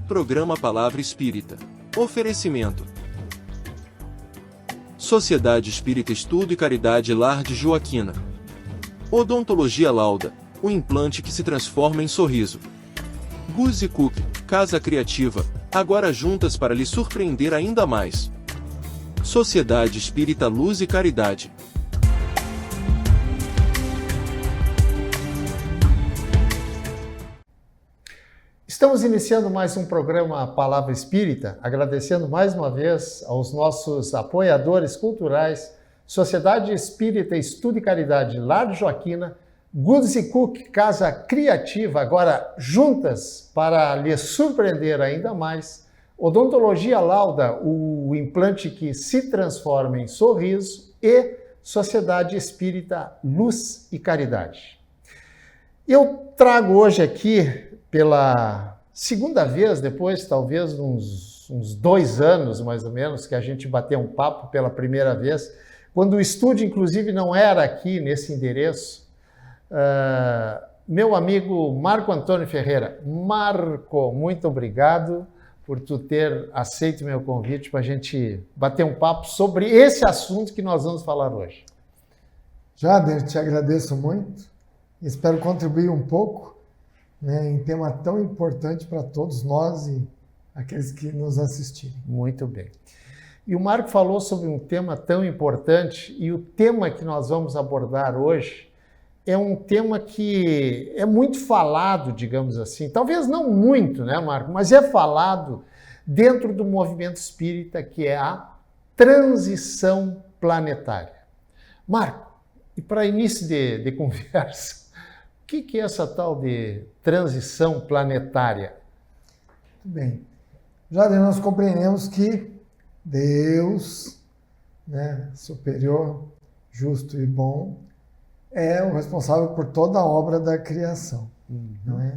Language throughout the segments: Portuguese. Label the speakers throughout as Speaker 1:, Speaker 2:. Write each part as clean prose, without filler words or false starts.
Speaker 1: Programa Palavra Espírita. Oferecimento: Sociedade Espírita Estudo e Caridade Lar de Joaquina. Odontologia Lauda, o implante que se transforma em sorriso. Guzzi Cook, Casa Criativa, agora juntas para lhe surpreender ainda mais. Sociedade Espírita Luz e Caridade.
Speaker 2: Estamos iniciando mais um programa Palavra Espírita, agradecendo mais uma vez aos nossos apoiadores culturais, Sociedade Espírita Estudo e Caridade Lar de Joaquina, Guzzi Cook, Casa Criativa, agora juntas para lhe surpreender ainda mais, Odontologia Lauda, o implante que se transforma em sorriso, e Sociedade Espírita Luz e Caridade. Eu trago hoje aqui, pela segunda vez, depois talvez uns 2 anos mais ou menos, que a gente bateu um papo pela primeira vez, quando o estúdio inclusive não era aqui nesse endereço, meu amigo Marco Antônio Ferreira. Marco, muito obrigado por tu ter aceito meu convite para a gente bater um papo sobre esse assunto que nós vamos falar hoje.
Speaker 3: Jader, te agradeço muito, espero contribuir um pouco, em tema tão importante para todos nós e aqueles que nos assistirem.
Speaker 2: Muito bem. E o Marco falou sobre um tema tão importante, e o tema que nós vamos abordar hoje é um tema que é muito falado, digamos assim, talvez não muito, né, Marco, mas é falado dentro do movimento espírita, que é a transição planetária. Marco, e para início de conversa, o que é essa tal de transição planetária?
Speaker 3: Muito bem. Já nós compreendemos que Deus, superior, justo e bom, é o responsável por toda a obra da criação. Não é?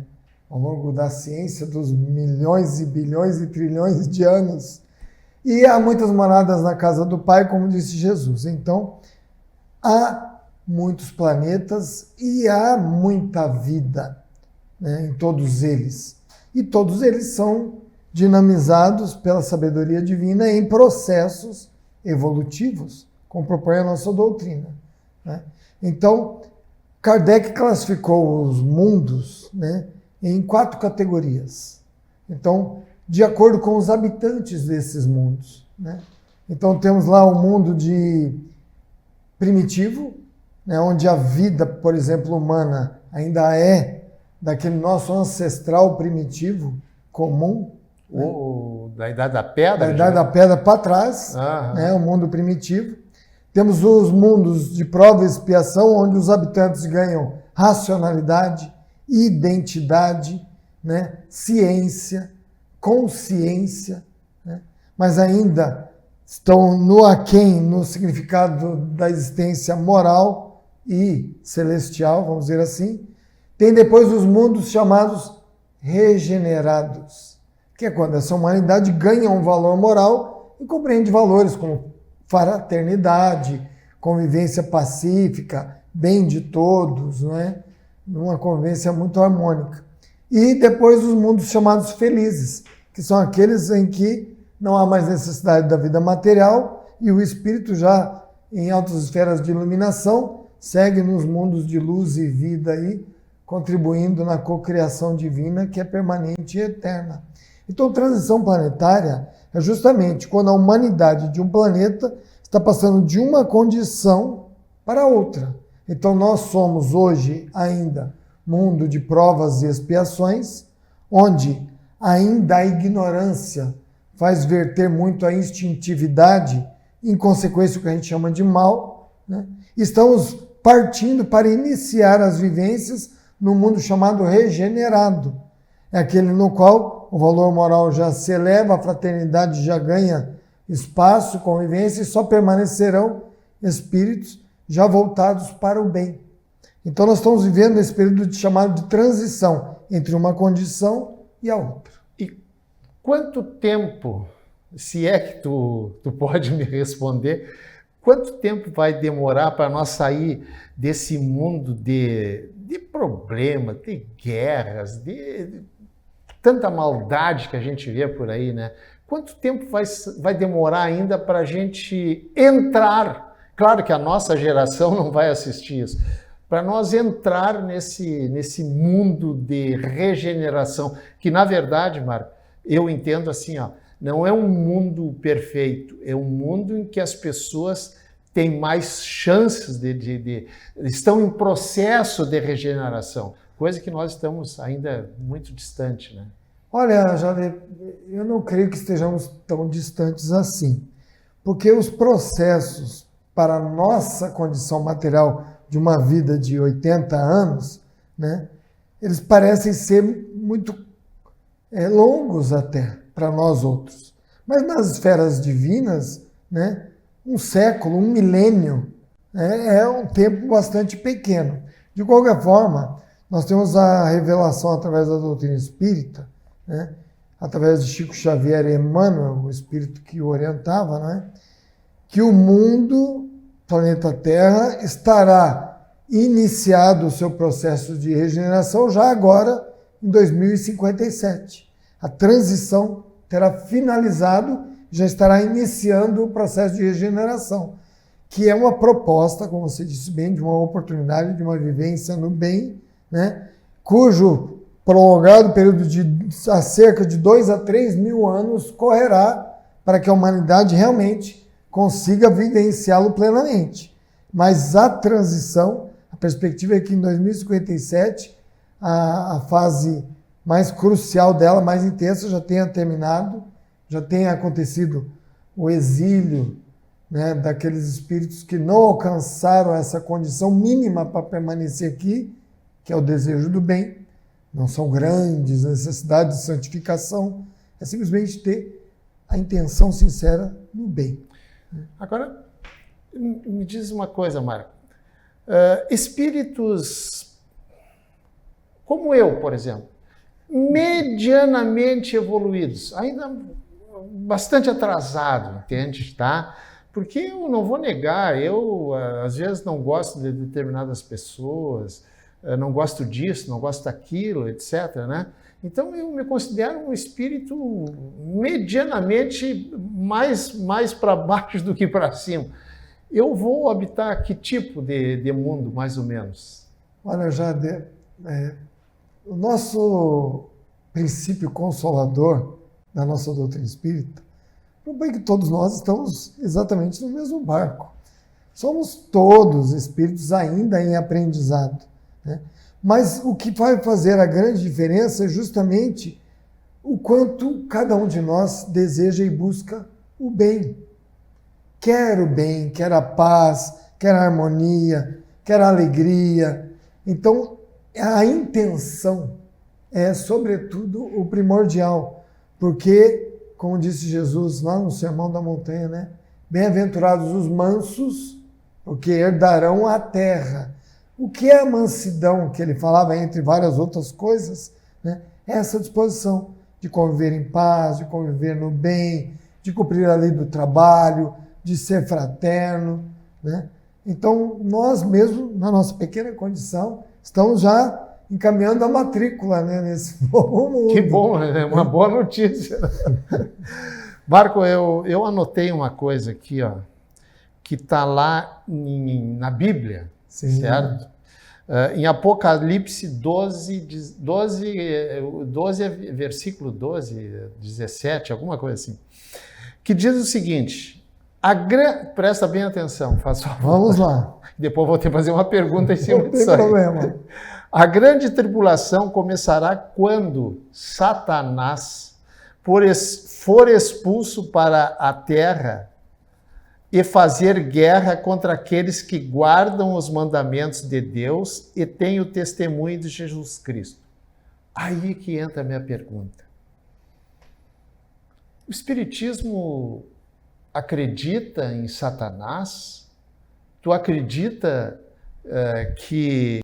Speaker 3: Ao longo da ciência, dos milhões e bilhões e trilhões de anos. E há muitas moradas na casa do Pai, como disse Jesus. Então, há muitos planetas e há muita vida, em todos eles. E todos eles são dinamizados pela sabedoria divina em processos evolutivos, como propõe a nossa doutrina. Então, Kardec classificou os mundos em 4 categorias. Então, de acordo com os habitantes desses mundos. Então, temos lá o mundo de primitivo, onde a vida, por exemplo, humana, ainda é daquele nosso ancestral primitivo comum.
Speaker 2: Da Idade da Pedra?
Speaker 3: Da Idade da Pedra para trás, o mundo primitivo. Temos os mundos de prova e expiação, onde os habitantes ganham racionalidade, identidade, ciência, consciência, mas ainda estão no aquém, no significado da existência moral e celestial, vamos dizer assim. Tem depois os mundos chamados regenerados, que é quando essa humanidade ganha um valor moral e compreende valores como fraternidade, convivência pacífica, bem de todos, uma convivência muito harmônica. E depois os mundos chamados felizes, que são aqueles em que não há mais necessidade da vida material e o espírito já em altas esferas de iluminação segue nos mundos de luz e vida aí, contribuindo na cocriação divina que é permanente e eterna. Então, transição planetária é justamente quando a humanidade de um planeta está passando de uma condição para outra. Então, nós somos hoje ainda mundo de provas e expiações, onde ainda a ignorância faz verter muito a instintividade, em consequência o que a gente chama de mal. Estamos partindo para iniciar as vivências no mundo chamado regenerado. É aquele no qual o valor moral já se eleva, a fraternidade já ganha espaço, convivência, e só permanecerão espíritos já voltados para o bem. Então nós estamos vivendo esse período chamado de transição entre uma condição e a outra.
Speaker 2: E quanto tempo, se é que tu pode me responder, quanto tempo vai demorar para nós sair desse mundo de problemas, de guerras, de tanta maldade que a gente vê por aí, né? Quanto tempo vai demorar ainda para a gente entrar? Claro que a nossa geração não vai assistir isso. Para nós entrar nesse mundo de regeneração, que na verdade, Marco, eu entendo assim, ó, não é um mundo perfeito, é um mundo em que as pessoas têm mais chances estão em processo de regeneração, coisa que nós estamos ainda muito distante, né?
Speaker 3: Olha, Jade, eu não creio que estejamos tão distantes assim, porque os processos para a nossa condição material de uma vida de 80 anos, né, eles parecem ser muito longos até para nós outros. Mas nas esferas divinas, né, um século, um milênio, é um tempo bastante pequeno. De qualquer forma, nós temos a revelação através da doutrina espírita, né, através de Chico Xavier e Emmanuel, o espírito que o orientava, né, que o mundo, planeta Terra, estará iniciado o seu processo de regeneração já agora, em 2057. A transição terá finalizado, já estará iniciando o processo de regeneração, que é uma proposta, como você disse bem, de uma oportunidade, de uma vivência no bem, né, cujo prolongado período de cerca de 2 a 3 mil anos correrá para que a humanidade realmente consiga vivenciá-lo plenamente. Mas a transição, a perspectiva é que em 2057 a fase mais crucial dela, mais intensa, já tenha terminado, já tenha acontecido o exílio, né, daqueles espíritos que não alcançaram essa condição mínima para permanecer aqui, que é o desejo do bem. Não são grandes necessidades de santificação, é simplesmente ter a intenção sincera no bem.
Speaker 2: Agora, me diz uma coisa, Marco. Espíritos como eu, por exemplo, medianamente evoluídos, ainda bastante atrasado, entende? Tá? Porque eu não vou negar, eu às vezes não gosto de determinadas pessoas, não gosto disso, não gosto daquilo, etc., né? Então eu me considero um espírito medianamente mais para baixo do que para cima. Eu vou habitar que tipo de mundo, mais ou menos?
Speaker 3: Olha, Jade, o nosso princípio consolador da nossa doutrina espírita propõe que todos nós estamos exatamente no mesmo barco. Somos todos espíritos ainda em aprendizado, né? Mas o que vai fazer a grande diferença é justamente o quanto cada um de nós deseja e busca o bem. Quer o bem, quer a paz, quer a harmonia, quer a alegria. Então, a intenção é, sobretudo, o primordial, porque, como disse Jesus lá no Sermão da Montanha, né? Bem-aventurados os mansos, porque herdarão a terra. O que é a mansidão que ele falava, entre várias outras coisas, né? É essa disposição de conviver em paz, de conviver no bem, de cumprir a lei do trabalho, de ser fraterno, né? Então, nós mesmos, na nossa pequena condição, estamos já encaminhando a matrícula, né, nesse novo mundo.
Speaker 2: Que bom, é uma boa notícia. Marco, eu anotei uma coisa aqui, ó, que está lá na Bíblia. Sim. Certo? Em Apocalipse 12, versículo 12, 17, alguma coisa assim, que diz o seguinte, presta bem atenção, faz favor.
Speaker 3: Vamos lá.
Speaker 2: Depois vou ter que fazer uma pergunta em cima disso.
Speaker 3: Não tem problema.
Speaker 2: A grande tribulação começará quando Satanás for expulso para a terra e fazer guerra contra aqueles que guardam os mandamentos de Deus e têm o testemunho de Jesus Cristo. Aí que entra a minha pergunta. O Espiritismo acredita em Satanás? Tu acredita que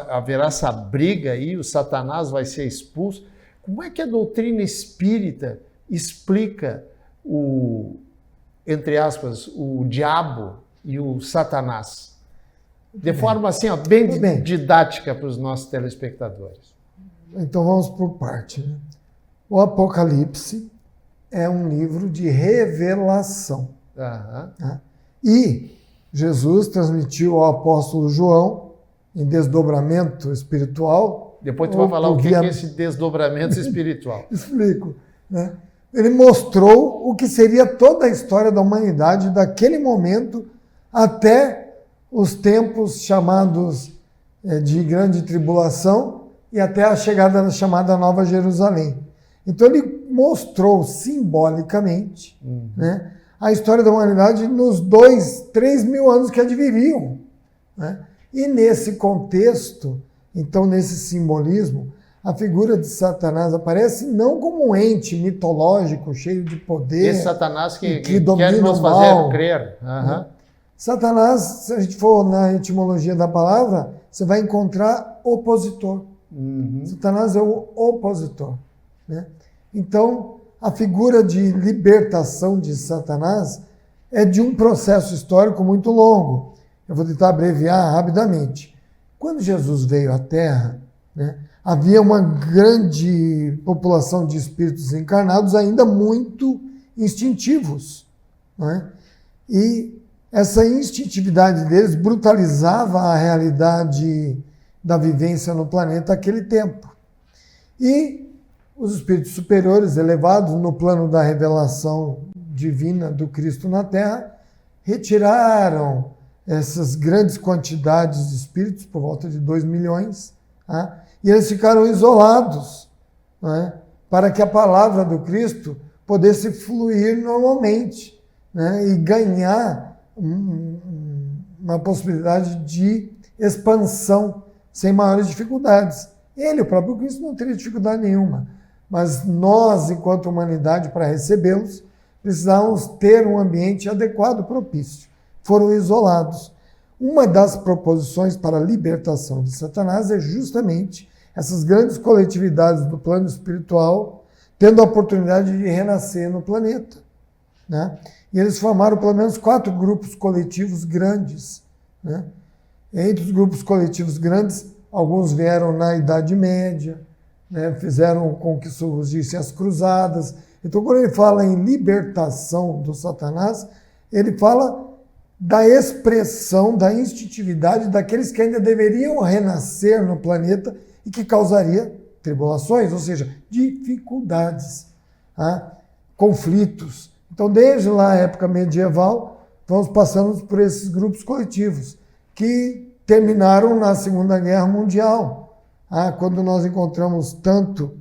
Speaker 2: haverá essa briga aí, o Satanás vai ser expulso? Como é que a doutrina espírita explica entre aspas, o diabo e o Satanás? De forma assim, ó, bem didática para os nossos telespectadores.
Speaker 3: Então vamos por parte. Né? O Apocalipse é um livro de revelação. Tá? E Jesus transmitiu ao apóstolo João, em desdobramento espiritual.
Speaker 2: Depois tu vai falar o que é esse desdobramento espiritual.
Speaker 3: Explico. Né? Ele mostrou o que seria toda a história da humanidade daquele momento até os tempos chamados de grande tribulação e até a chegada da chamada Nova Jerusalém. Então ele mostrou simbolicamente né, a história da humanidade nos 3 mil anos que adviriam. Né? E nesse contexto, então nesse simbolismo, a figura de Satanás aparece não como um ente mitológico, cheio de poder.
Speaker 2: Esse Satanás que
Speaker 3: domina
Speaker 2: quer nos fazer crer. Né?
Speaker 3: Satanás, se a gente for na etimologia da palavra, você vai encontrar opositor. Satanás é o opositor. Né? Então, a figura de libertação de Satanás é de um processo histórico muito longo. Eu vou tentar abreviar rapidamente. Quando Jesus veio à Terra, né, havia uma grande população de espíritos encarnados ainda muito instintivos. Né? E essa instintividade deles brutalizava a realidade da vivência no planeta naquele tempo. E os espíritos superiores, elevados no plano da revelação divina do Cristo na Terra, retiraram essas grandes quantidades de espíritos, por volta de 2 milhões, tá? E eles ficaram isolados, né? Para que a palavra do Cristo pudesse fluir normalmente, né? E ganhar uma possibilidade de expansão sem maiores dificuldades. Ele, o próprio Cristo, não teria dificuldade nenhuma, mas nós, enquanto humanidade, para recebê-los, precisávamos ter um ambiente adequado, propício. Foram isolados. Uma das proposições para a libertação de Satanás é justamente essas grandes coletividades do plano espiritual tendo a oportunidade de renascer no planeta. Né? E eles formaram pelo menos 4 grupos coletivos grandes. Né? Entre os grupos coletivos grandes, alguns vieram na Idade Média, né? Fizeram com que surgissem as cruzadas. Então, quando ele fala em libertação do Satanás, ele fala da expressão, da instintividade daqueles que ainda deveriam renascer no planeta e que causaria tribulações, ou seja, dificuldades, tá? Conflitos. Então, desde lá a época medieval, vamos passando por esses grupos coletivos que terminaram na Segunda Guerra Mundial, quando nós encontramos tanto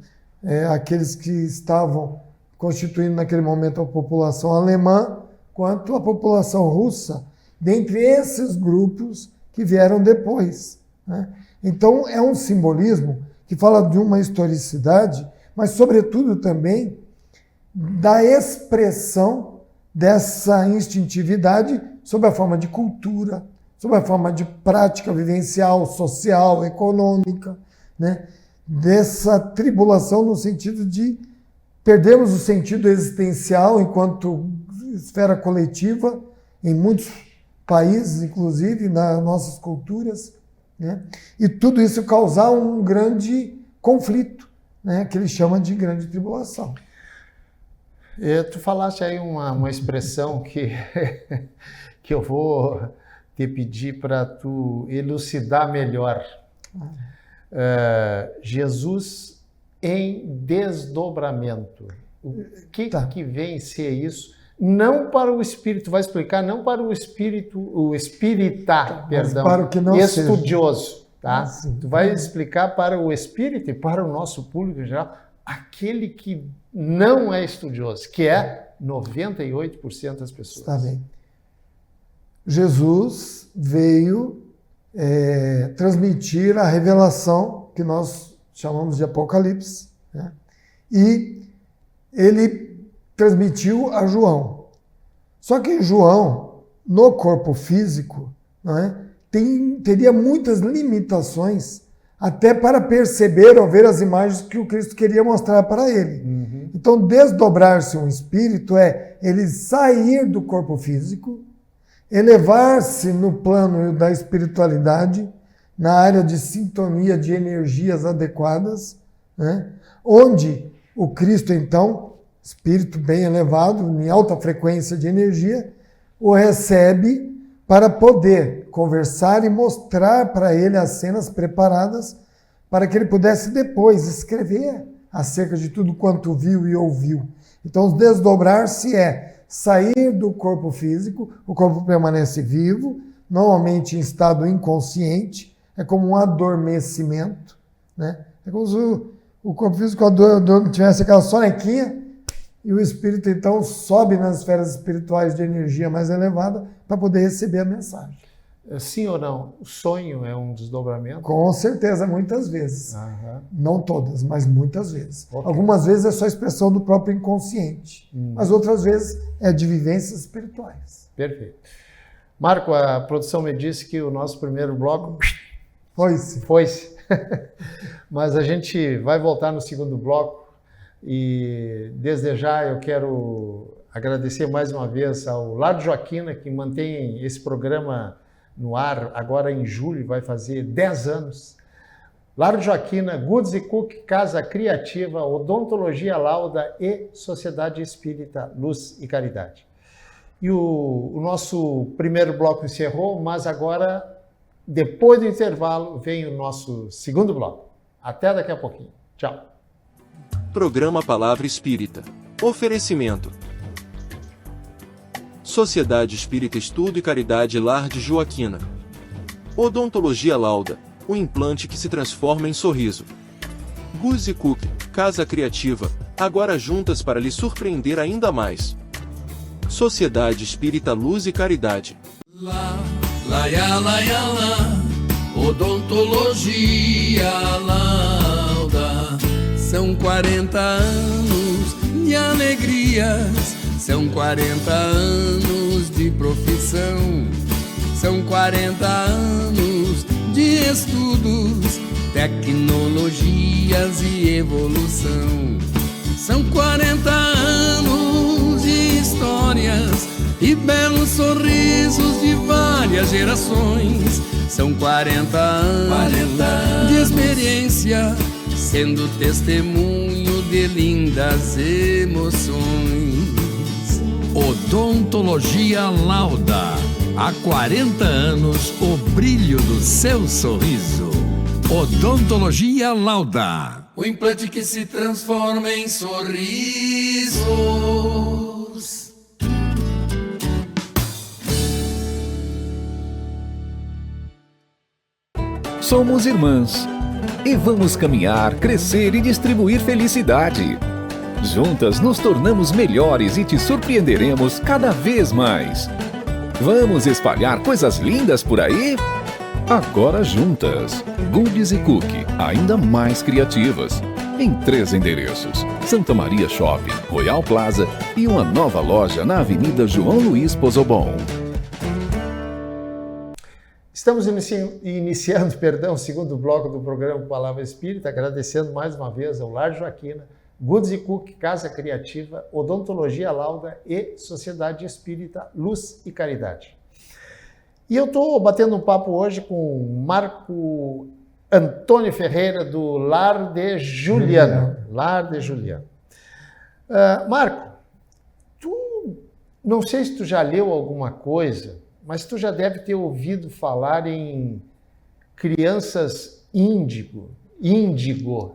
Speaker 3: aqueles que estavam constituindo naquele momento a população alemã, quanto a população russa, dentre esses grupos que vieram depois. Né? Então, é um simbolismo que fala de uma historicidade, mas, sobretudo, também da expressão dessa instintividade sob a forma de cultura, sob a forma de prática vivencial, social, econômica, né? Dessa tribulação no sentido de perdermos o sentido existencial enquanto esfera coletiva, em muitos países, inclusive, nas nossas culturas, né? E tudo isso causar um grande conflito, né? Que ele chama de grande tribulação.
Speaker 2: Tu falaste aí uma expressão que eu vou te pedir para tu elucidar melhor. Jesus em desdobramento. O que vem ser isso? Não para o espírito, vai explicar, não para o espírito, o espírita, perdão,
Speaker 3: para o que não
Speaker 2: estudioso, tá?
Speaker 3: Sim.
Speaker 2: Tu vai explicar para o espírito e para o nosso público em geral, aquele que não é estudioso, que é 98% das pessoas.
Speaker 3: Está bem. Jesus veio transmitir a revelação que nós chamamos de Apocalipse, né? E ele transmitiu a João. Só que João, no corpo físico, não é, teria muitas limitações até para perceber ou ver as imagens que o Cristo queria mostrar para ele. Então, desdobrar-se um espírito é ele sair do corpo físico, elevar-se no plano da espiritualidade, na área de sintonia de energias adequadas, né? Onde o Cristo, então, espírito bem elevado, em alta frequência de energia, o recebe para poder conversar e mostrar para ele as cenas preparadas para que ele pudesse depois escrever acerca de tudo quanto viu e ouviu. Então, o desdobrar-se é sair do corpo físico, o corpo permanece vivo, normalmente em estado inconsciente, é como um adormecimento, né? É como se o corpo físico tivesse aquela sonequinha e o espírito, então, sobe nas esferas espirituais de energia mais elevada para poder receber a mensagem.
Speaker 2: Sim ou não? O sonho é um desdobramento?
Speaker 3: Com certeza, muitas vezes. Não todas, mas muitas vezes.
Speaker 2: Okay.
Speaker 3: Algumas vezes é só expressão do próprio inconsciente, mas outras vezes é de vivências espirituais.
Speaker 2: Perfeito. Marco, a produção me disse que o nosso primeiro bloco foi-se. Mas a gente vai voltar no segundo bloco e desde já eu quero agradecer mais uma vez ao Lar Joaquina, que mantém esse programa no ar agora em julho, vai fazer 10 anos. Lar Joaquina, Goods Cook, Casa Criativa, Odontologia Lauda e Sociedade Espírita Luz e Caridade. E o nosso primeiro bloco encerrou, mas agora, depois do intervalo, vem o nosso segundo bloco. Até daqui a pouquinho. Tchau.
Speaker 1: Programa Palavra Espírita. Oferecimento. Sociedade Espírita Estudo e Caridade Lar de Joaquina. Odontologia Lauda, o implante que se transforma em sorriso. Goods Cook, Casa Criativa, agora juntas para lhe surpreender ainda mais. Sociedade Espírita Luz e Caridade.
Speaker 4: Odontologia Lauda. São 40 anos de alegrias, são 40 anos de profissão, são 40 anos de estudos, tecnologias e evolução. São 40 anos de histórias e belos sorrisos de várias gerações. São 40 anos de experiência, sendo testemunho de lindas emoções.
Speaker 5: Odontologia Lauda. Há 40 anos, o brilho do seu sorriso. Odontologia Lauda.
Speaker 4: O implante que se transforma em sorrisos.
Speaker 5: Somos irmãs e vamos caminhar, crescer e distribuir felicidade. Juntas nos tornamos melhores e te surpreenderemos cada vez mais. Vamos espalhar coisas lindas por aí? Agora juntas. Goods Cook, ainda mais criativas. Em 3 endereços: Santa Maria Shopping, Royal Plaza e uma nova loja na Avenida João Luiz Pozobon.
Speaker 2: Estamos iniciando o segundo bloco do programa Palavra Espírita, agradecendo mais uma vez ao Lar Joaquina, Goods Cook, Casa Criativa, Odontologia Lauda e Sociedade Espírita Luz e Caridade. E eu estou batendo um papo hoje com Marco Antônio Ferreira, do Lar de Juliano. Lar de Juliano. Marco, não sei se tu já leu alguma coisa, mas tu já deve ter ouvido falar em crianças índigo,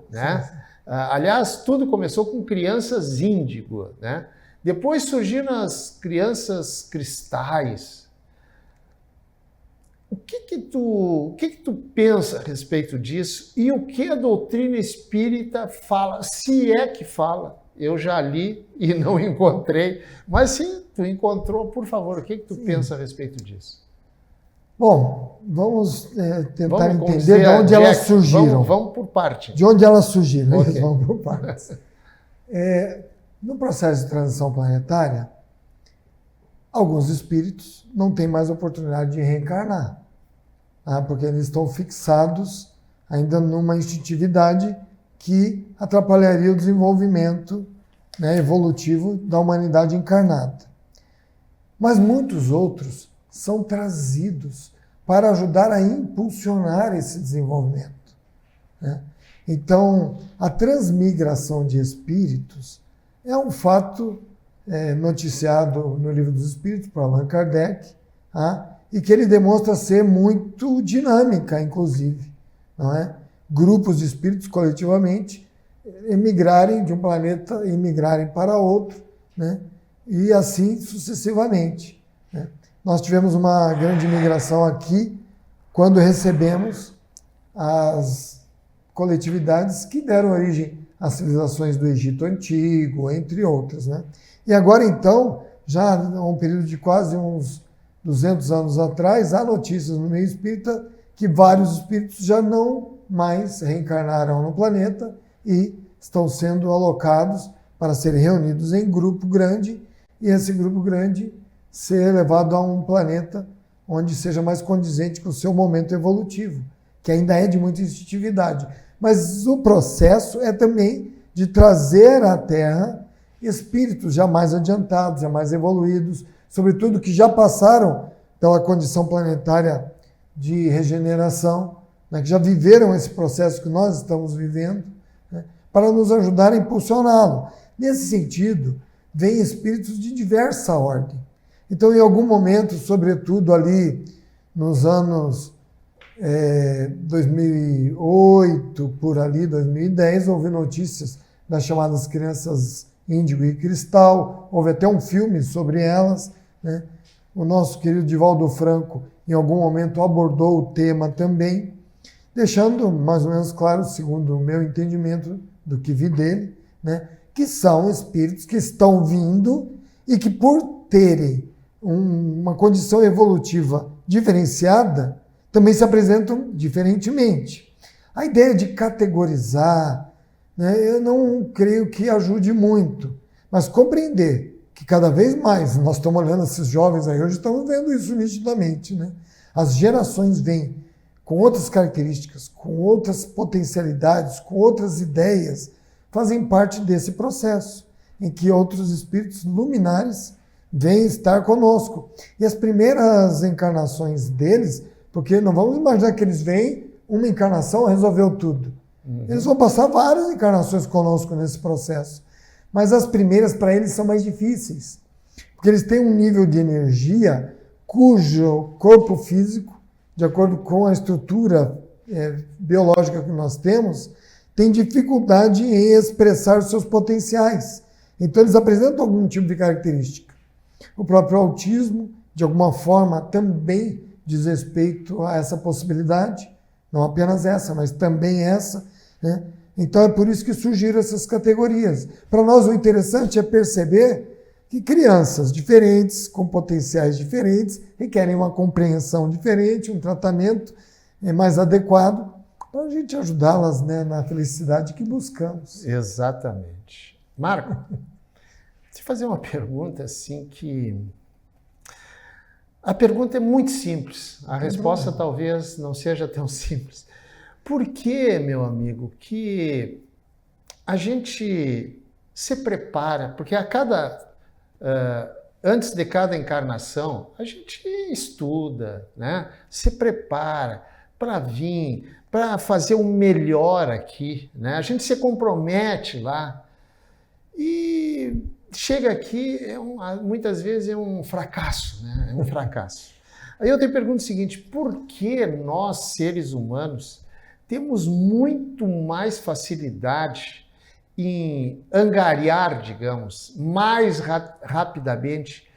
Speaker 2: né? Aliás, tudo começou com crianças índigo, né? Depois surgiram as crianças cristais. O que tu pensa a respeito disso e o que a doutrina espírita fala, se é que fala? Eu já li e não encontrei, mas sim, tu encontrou, por favor, o que tu pensa a respeito disso?
Speaker 3: Bom, vamos tentar entender de onde elas surgiram.
Speaker 2: Vamos por parte.
Speaker 3: De onde elas surgiram,
Speaker 2: Okay.
Speaker 3: Vamos por partes. No processo de transição planetária, alguns espíritos não têm mais oportunidade de reencarnar, porque eles estão fixados ainda numa instintividade que atrapalharia o desenvolvimento, né, evolutivo da humanidade encarnada. Mas muitos outros são trazidos para ajudar a impulsionar esse desenvolvimento, né? Então, a transmigração de espíritos é um fato noticiado no Livro dos Espíritos por Allan Kardec, e que ele demonstra ser muito dinâmica, inclusive, não é? Grupos de espíritos coletivamente emigrarem de um planeta e migrarem para outro, né? E assim sucessivamente, né? Nós tivemos uma grande migração aqui quando recebemos as coletividades que deram origem às civilizações do Egito Antigo, entre outras, né? E agora, então, já há um período de quase uns 200 anos atrás, há notícias no meio espírita que vários espíritos já não mais reencarnaram no planeta e estão sendo alocados para serem reunidos em grupo grande, e esse grupo grande ser levado a um planeta onde seja mais condizente com o seu momento evolutivo, que ainda é de muita instintividade. Mas o processo é também de trazer à Terra espíritos já mais adiantados, já mais evoluídos, sobretudo que já passaram pela condição planetária de regeneração, né, que já viveram esse processo que nós estamos vivendo, né, para nos ajudar a impulsioná-lo. Nesse sentido, vêm espíritos de diversa ordem. Então, em algum momento, sobretudo ali nos anos 2008, por ali, 2010, houve notícias das chamadas crianças índigo e cristal, houve até um filme sobre elas, né? O nosso querido Divaldo Franco, em algum momento, abordou o tema também, deixando mais ou menos claro, segundo o meu entendimento do que vi dele, né, que são espíritos que estão vindo e que, por terem uma condição evolutiva diferenciada, também se apresentam diferentemente. A ideia de categorizar, né, eu não creio que ajude muito, mas compreender que cada vez mais, nós estamos olhando esses jovens aí, hoje estamos vendo isso nitidamente, né? As gerações vêm com outras características, com outras potencialidades, com outras ideias, fazem parte desse processo, em que outros espíritos luminares vêm estar conosco. E as primeiras encarnações deles, porque não vamos imaginar que eles vêm, uma encarnação resolveu tudo. Eles vão passar várias encarnações conosco nesse processo. Mas as primeiras, para eles, são mais difíceis. Porque eles têm um nível de energia cujo corpo físico, de acordo com a estrutura biológica que nós temos, tem dificuldade em expressar seus potenciais. Então, eles apresentam algum tipo de característica. O próprio autismo, de alguma forma, também diz respeito a essa possibilidade. Não apenas essa, mas também essa, né? Então é por isso que surgiram essas categorias. Para nós o interessante é perceber que crianças diferentes, com potenciais diferentes, requerem uma compreensão diferente, um tratamento mais adequado, para a gente ajudá-las, né, na felicidade que buscamos.
Speaker 2: Exatamente. Marco, deixa eu fazer uma pergunta assim que... A pergunta é muito simples, a resposta talvez não seja tão simples. Por que, meu amigo, que a gente se prepara, porque antes de cada encarnação, a gente estuda, né? Se prepara para vir, para fazer o melhor aqui, né? A gente se compromete lá e chega aqui, muitas vezes é um fracasso, né? É um fracasso. Aí eu te pergunto o seguinte, por que nós, seres humanos, temos muito mais facilidade em angariar, digamos, mais rapidamente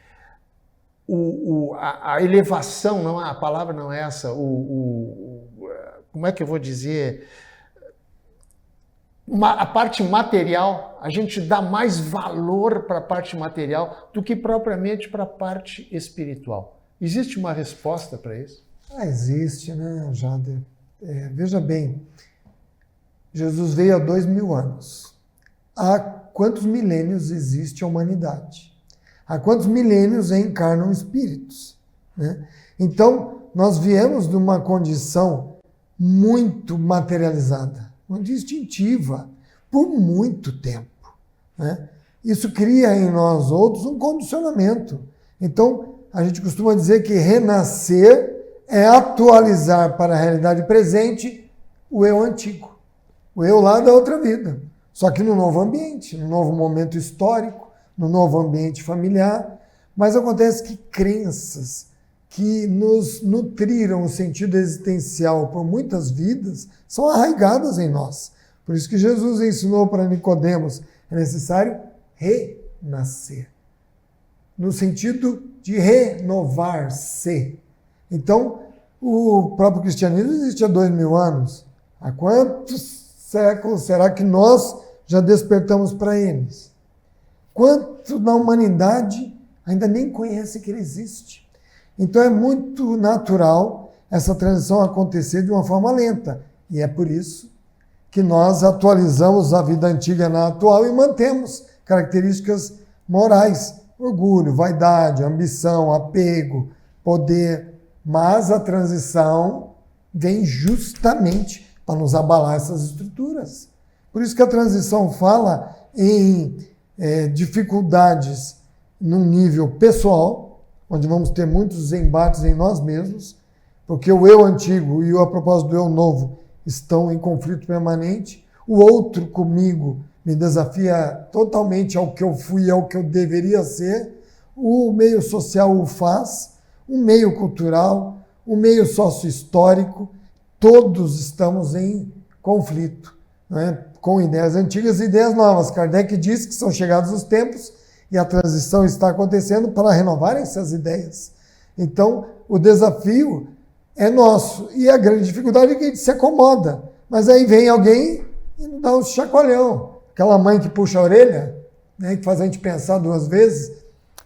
Speaker 2: a elevação, não, a palavra não é essa, como é que eu vou dizer? A parte material, a gente dá mais valor para a parte material do que propriamente para a parte espiritual. Existe uma resposta para isso?
Speaker 3: Existe, né, Jader? Veja bem, Jesus veio há 2000 anos. Há quantos milênios existe a humanidade? Há quantos milênios encarnam espíritos, né? Então, nós viemos de uma condição muito materializada, muito instintiva, por muito tempo, né? Isso cria em nós outros um condicionamento. Então, a gente costuma dizer que renascer é atualizar para a realidade presente o eu antigo. o eu lá da outra vida. Só que no novo ambiente, no novo momento histórico, no novo ambiente familiar. Mas acontece que crenças que nos nutriram o sentido existencial por muitas vidas são arraigadas em nós. Por isso que Jesus ensinou para Nicodemos, é necessário renascer, no sentido de renovar-se. Então, o próprio cristianismo existe há 2000 anos. Há quantos séculos será que nós já despertamos para eles? Quanto da humanidade ainda nem conhece que ele existe? Então é muito natural essa transição acontecer de uma forma lenta. E é por isso que nós atualizamos a vida antiga na atual e mantemos características morais, orgulho, vaidade, ambição, apego, poder. Mas a transição vem justamente para nos abalar essas estruturas. Por isso que a transição fala em dificuldades num nível pessoal, onde vamos ter muitos embates em nós mesmos, porque o eu antigo e a propósito do eu novo estão em conflito permanente. O outro comigo me desafia totalmente ao que eu fui e ao que eu deveria ser. O meio social o faz, o meio cultural, o meio sócio-histórico, todos estamos em conflito, né? Com ideias antigas e ideias novas. Kardec diz que são chegados os tempos e a transição está acontecendo para renovarem essas ideias. Então, o desafio é nosso. E a grande dificuldade é que a gente se acomoda. Mas aí vem alguém e nos dá um chacoalhão. Aquela mãe que puxa a orelha, né, que faz a gente pensar duas vezes,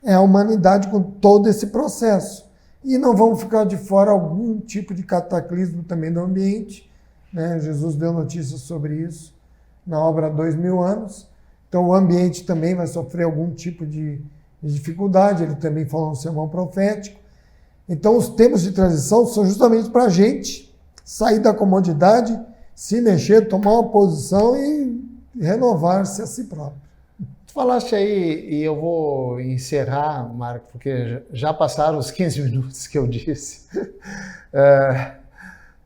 Speaker 3: é a humanidade com todo esse processo. E não vamos ficar de fora algum tipo de cataclismo também do ambiente, né? Jesus deu notícias sobre isso na obra há 2000 anos. Então, o ambiente também vai sofrer algum tipo de dificuldade. Ele também falou no sermão profético. Então, os tempos de transição são justamente para a gente sair da comodidade, se mexer, tomar uma posição e renovar-se a si próprio.
Speaker 2: Tu falaste aí, e eu vou encerrar, Marco, porque já passaram os 15 minutos que eu disse.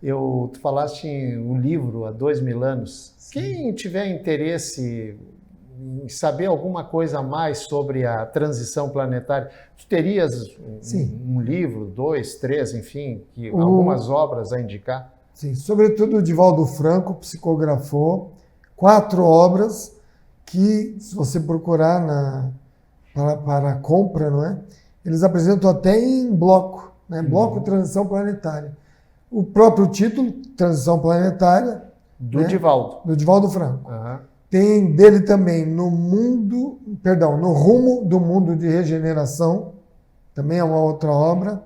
Speaker 2: Tu falaste em um livro há 2000 anos. Sim. Quem tiver interesse em saber alguma coisa a mais sobre a transição planetária, tu terias um livro, 2, 3, enfim, algumas obras a indicar?
Speaker 3: Sim, sobretudo o Divaldo Franco psicografou 4 obras que, se você procurar para compra, não é? Eles apresentam até em bloco, né? Bloco Transição Planetária. O próprio título, Transição Planetária,
Speaker 2: do
Speaker 3: né?
Speaker 2: Divaldo.
Speaker 3: Do Divaldo Franco.
Speaker 2: Uhum.
Speaker 3: Tem dele também no rumo do mundo de regeneração, também é uma outra obra.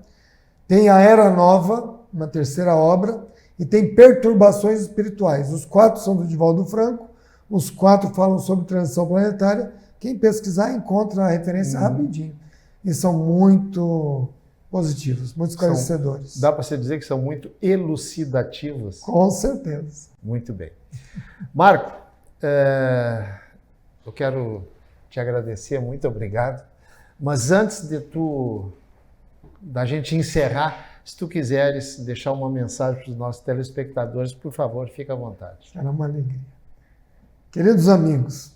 Speaker 3: Tem a Era Nova, uma terceira obra, e tem Perturbações Espirituais. Os 4 são do Divaldo Franco, os 4 falam sobre transição planetária. Quem pesquisar encontra a referência rapidinho. E são muito positivos, muito esclarecedores.
Speaker 2: Dá para você dizer que são muito elucidativos?
Speaker 3: Com certeza.
Speaker 2: Muito bem. Marco, eu quero te agradecer, muito obrigado. Mas antes da gente encerrar, se tu quiseres deixar uma mensagem para os nossos telespectadores, por favor, fica à vontade.
Speaker 3: Será uma alegria. Queridos amigos,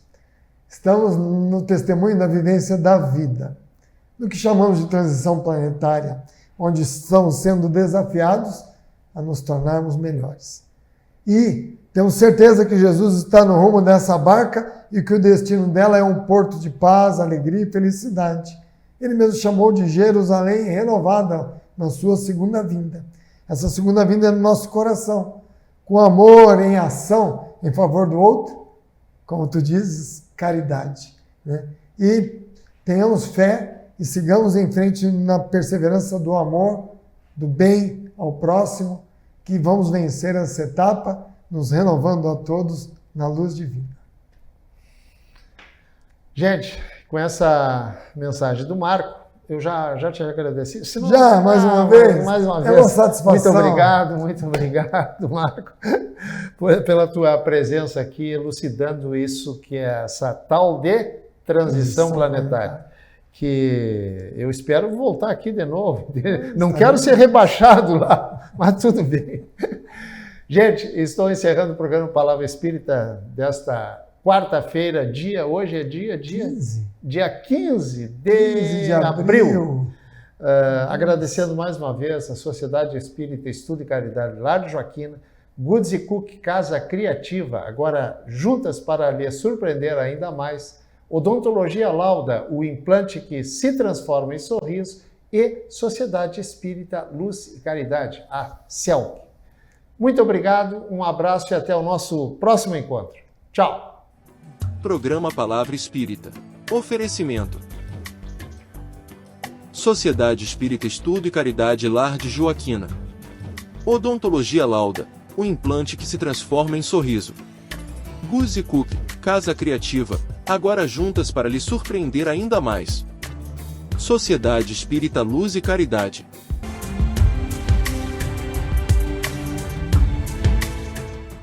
Speaker 3: estamos no testemunho da vivência da vida, do que chamamos de transição planetária, onde estamos sendo desafiados a nos tornarmos melhores. E temos certeza que Jesus está no rumo dessa barca e que o destino dela é um porto de paz, alegria e felicidade. Ele mesmo chamou de Jerusalém renovada na sua segunda vinda. Essa segunda vinda é no nosso coração, com amor em ação em favor do outro, como tu dizes, caridade, né? E tenhamos fé e sigamos em frente na perseverança do amor, do bem ao próximo, que vamos vencer essa etapa, nos renovando a todos na luz divina.
Speaker 2: Gente, com essa mensagem do Marco, eu já te agradeci.
Speaker 3: Mais uma vez?
Speaker 2: Mais uma vez.
Speaker 3: É uma satisfação.
Speaker 2: Muito obrigado, Marco, pela tua presença aqui, elucidando isso que é essa tal de transição planetária. Que eu espero voltar aqui de novo. Não quero ser rebaixado lá, mas tudo bem. Gente, estou encerrando o programa Palavra Espírita desta quarta-feira, hoje é dia 15 de abril. Agradecendo mais uma vez a Sociedade Espírita Estudo e Caridade Lar de Joaquina, Goods e Cook Casa Criativa, agora juntas para lhe surpreender ainda mais, Odontologia Lauda, o implante que se transforma em sorriso, e Sociedade Espírita Luz e Caridade, a CELC. Muito obrigado, um abraço e até o nosso próximo encontro. Tchau!
Speaker 1: Programa Palavra Espírita. Oferecimento. Sociedade Espírita Estudo e Caridade Lar de Joaquina. Odontologia Lauda, o implante que se transforma em sorriso. Goods e Cook, Casa Criativa, agora juntas para lhe surpreender ainda mais. Sociedade Espírita Luz e Caridade.